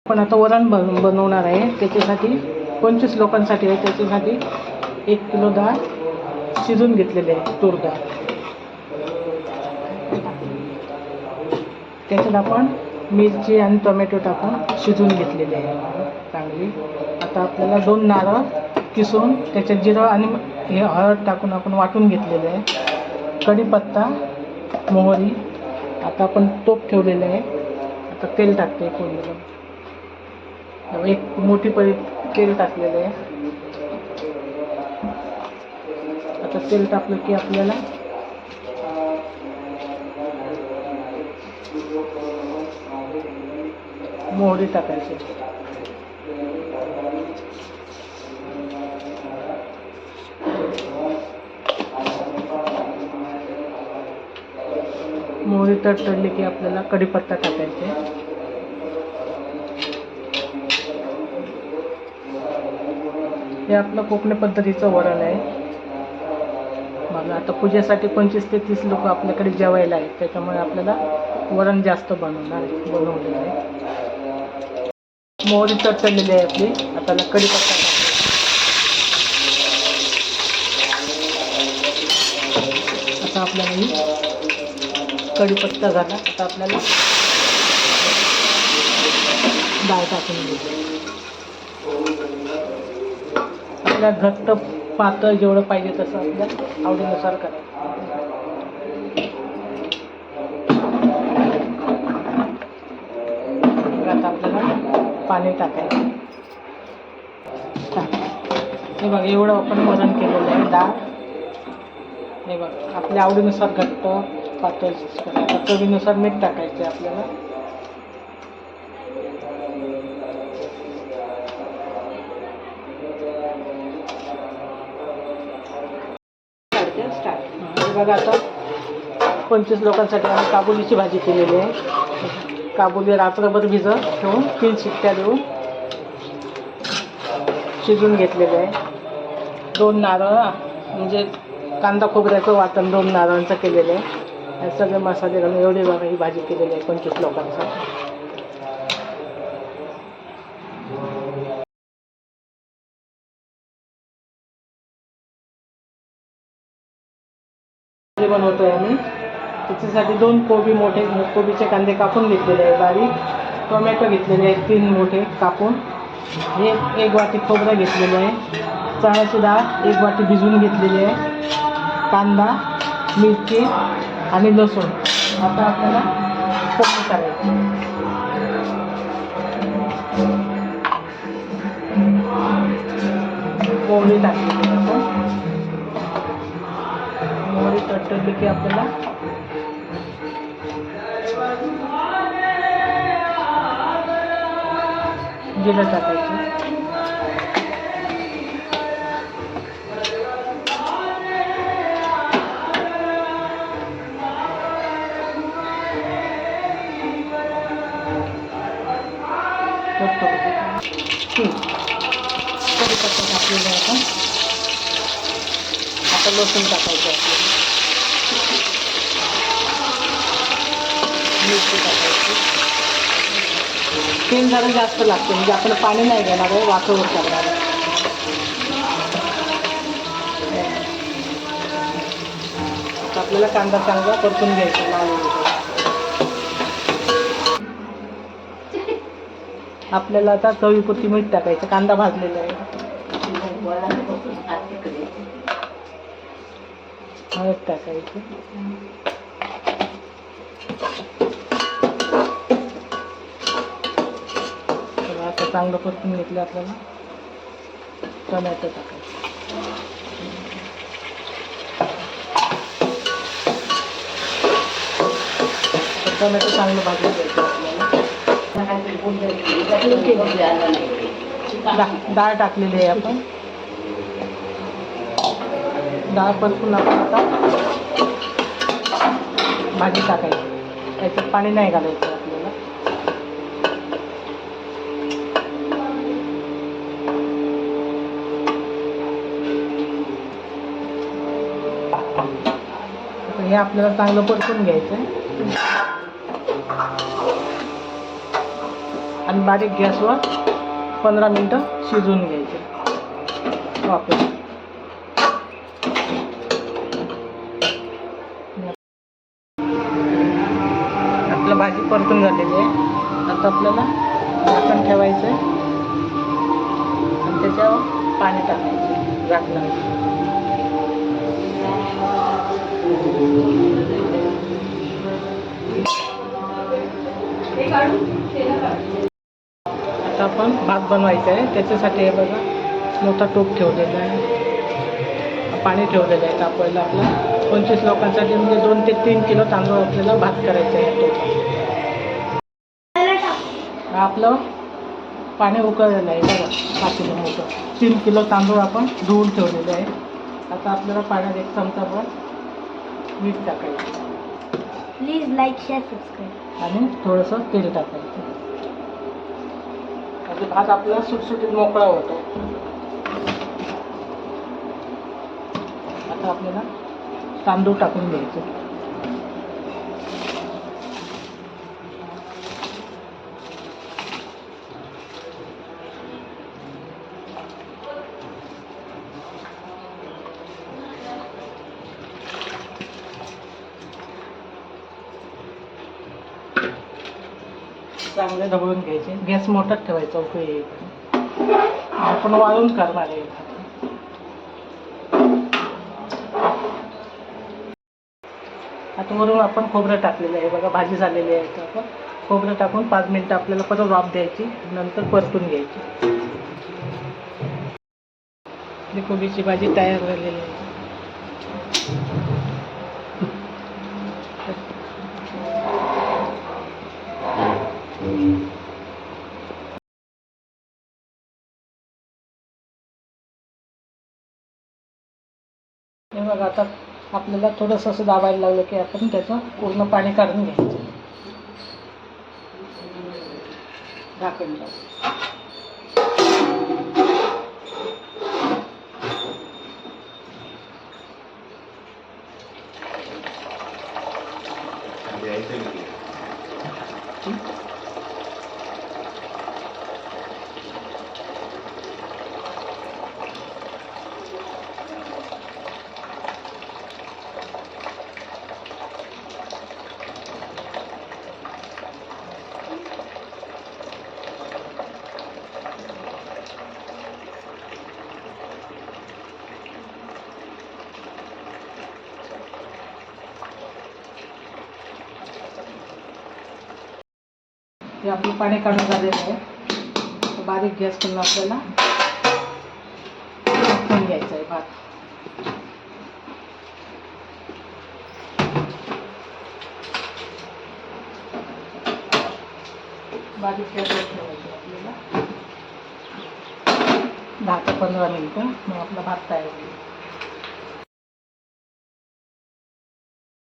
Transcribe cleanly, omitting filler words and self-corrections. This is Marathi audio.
आपण आता वरण बनवणार आहे. त्याच्यासाठी 25 लोकांसाठी आहे. त्याच्यासाठी 1 किलो डाळ शिजून घेतलेली आहे, तूर डाळ. त्याच्यात आपण मिरची आणि टोमॅटो टाकून शिजून घेतलेली आहे चांगली. आता आपल्याला 2 नारळ किसून त्याच्यात जिरं आणि हे हळद टाकून आपण वाटून घेतलेलं आहे. कढीपत्ता, मोहरी. आता आपण तोप ठेवलेलं आहे. आता तेल टाकते फोडणीला. एक मोठी पळी तेल टाकलेलं आहे. आता तेल टाकलं की आपल्याला मोहरी टाकायची. मोहरी तडतडली की आपल्याला कढीपत्ता टाकायचा. हे आपलं कोकणी पद्धतीचं वरण आहे. मग आता पूजेसाठी 25 ते 30 लोक आपल्याकडे जेवायला आहेत. त्याच्यामुळे आपल्याला वरण जास्त बनवलेलं आहे. मोहरी तडतडलेली आहे आपली. आता कढीपत्ता टाकायचा. आता आपल्याला ही कढीपत्ता झाला. आता आपल्याला डाळ टाकून घ्यायची. आपल्या घट्ट पातळ जेवढं पाहिजे तसं आपल्या आवडीनुसार करायचं. आता आपल्याला पाणी टाकायचं. हे बघा, एवढं आपण वरण केलेलं आहे. डाळ हे बघा, आपल्या आवडीनुसार घट्ट पातळ करायचं. चवीनुसार मीठ टाकायचं आपल्याला. बघा, आता 25 लोकांसाठी आम्ही काबुलीची भाजी केलेली आहे. काबुली रात्रभर भिजत ठेवून 3 शिट्ट्या देऊन शिजून घेतलेले आहे. 2 नारळ म्हणजे कांदा खोबऱ्याचं वाटण 2 नारळांचं केलेलं आहे. हे सगळे मसाले घालून एवढी बघा ही भाजी केलेली आहे 25 लोकांसाठी. बनवतोय आम्ही. त्याच्यासाठी 2 मोठे कोबीचे कांदे कापून घेतलेले आहे बारीक. टोमॅटो घेतलेले आहेत 3 मोठे कापून. हे 1 वाटी खोबरं घेतलेलं आहे. चण्याची डाळ 1 वाटी भिजवून घेतलेली आहे. कांदा, मिरची आणि लसूण. आता आपल्याला फोडणी करायची. मोहरी टाकली. मोहरी तडतडली की आपल्याला जिरं टाकायचं. कढीपत्ता टाकलेला आहे आपण. आता लसूण टाकायचं आपल्याला. मिरची टाकायची. तेल जरा जास्त लागते म्हणजे आपण पाणी नाही घेणार आहे, वाफेवर करणार आहे. आपल्याला कांदा चांगला परतून घ्यायचा लावून. आपल्याला आता चवीपुरती मीठ टाकायचं. कांदा भाजलेला आहे. हळद टाकायची. आता चांगलं परतून घेतलं. आपल्याला टोमॅटो टाकायचं. टोमॅटो चांगलं भाजून घ्यायचं आपल्याला. डाळ टाकलेली आहे आपण. डाळ परतून आपण आता भाजी टाकायची. त्याच्यात पाणी नाही घालायचं आपल्याला. हे आपल्याला चांगलं परतून घ्यायचं. आणि बारीक गॅसवर 15 मिनटं शिजवून घ्यायचे वापरून. आपलं भाजी परतून झालेली आहे. आता आपल्याला झाकण ठेवायचं आहे आणि त्याच्यावर पाणी टाकायचं झाकणावर. आता आपण भात बनवायचं आहे. त्याच्यासाठी हे बघा मोठा टोप ठेवलेला आहे, पाणी ठेवलेलं आहे तापवायला. आपला 25 लोकांसाठी म्हणजे 2 ते 3 किलो तांदूळ आपल्याला भात करायचा आहे. टोपात आपलं पाणी उकळलेलं आहे बघा. 5 किलो मोठं 3 किलो तांदूळ आपण धुवून ठेवलेले आहे. आता आपल्याला पाण्यात 1 चमचाभर मीठ टाकायचं. Please like share subscribe. आणि थोडंसं तेल टाकायचं म्हणजे भात आपला सुटसुटीत मोकळा होतो. आता आपल्याला तांदूळ टाकून घ्यायचे. चांगले ढवळून घ्यायचे. गॅस मोठाच ठेवायचा उकळी येईपर्यंत. आपण वाळून करणार आहे. आता वरून आपण खोबरं टाकलेलं आहे बघा. भाजी झालेली आहे. तर आपण खोबरं टाकून 5 मिनटं आपल्याला परत वाफ द्यायची, नंतर परतून घ्यायची. कोबीची भाजी तयार झालेली आहे. हे बघा आता आपल्याला थोडंसं असं दाबायला लागलं की आपण त्याचं पूर्ण पाणी काढून घ्यायचं. झाकण लावून. हे आपलं पाणी काढून झालेलं आहे. बारीक गॅस करून आपल्याला टाकून घ्यायचं आहे भात. बारीक गॅसवर ठेवायचं आपल्याला 10 ते 15 मिनिटं. मग आपला भात तयार होईल.